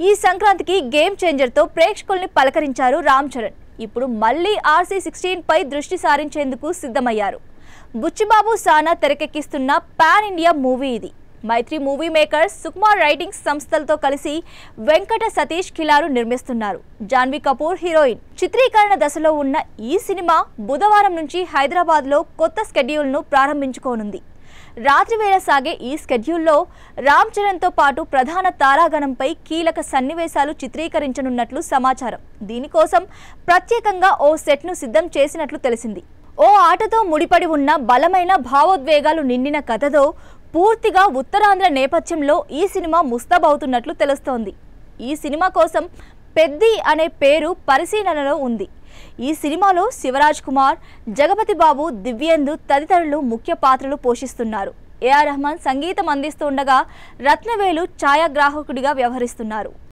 ఈ సంక్రాంతికి game changer తో ప్రేక్షకుల్ని పలకరించారు రామ్ చరణ్. ఇప్పుడు మళ్ళీ RC16 పై దృష్టి సారించేందుకు సిద్ధమయ్యారు. బుచ్చిబాబు సానా తెరకెక్కిస్తున్న పాన్ ఇండియా మూవీ ఇది. మైత్రి మూవీ మేకర్స్ సుకుమార్ రైటింగ్స్ సంస్థలతో కలిసి వెంకట సతీష్ కిలారు నిర్మిస్తున్నారు. జాన్వీ కపూర్ హీరోయిన్. చిత్రీకరణ దశలో ఉన్న ఈ సినిమా బుధవారం నుంచి హైదరాబాద్లో కొత్త స్కెడ్యూల్ను ప్రారంభించుకోనుంది. రాత్రివేళ సాగే ఈ స్కెడ్యూల్లో రామ్ చరణ్తో పాటు ప్రధాన తారాగణంపై కీలక సన్నివేశాలు చిత్రీకరించనున్నట్లు సమాచారం. దీనికోసం ప్రత్యేకంగా ఓ సెట్ను సిద్ధం చేసినట్లు తెలిసింది. ఓ ఆటతో ముడిపడి ఉన్న బలమైన భావోద్వేగాలు నిండిన కథతో పూర్తిగా ఉత్తరాంధ్ర నేపథ్యంలో ఈ సినిమా ముస్తాబవుతున్నట్లు తెలుస్తోంది. ఈ సినిమా కోసం పెద్ది అనే పేరు పరిశీలనలో ఉంది. ఈ సినిమాలో శివరాజ్ కుమార్, జగపతి బాబు, దివ్యేందు తదితరులు ముఖ్య పాత్రలు పోషిస్తున్నారు. AR రెహమాన్ సంగీతం అందిస్తుండగా రత్నవేలు ఛాయాగ్రాహకుడిగా వ్యవహరిస్తున్నారు.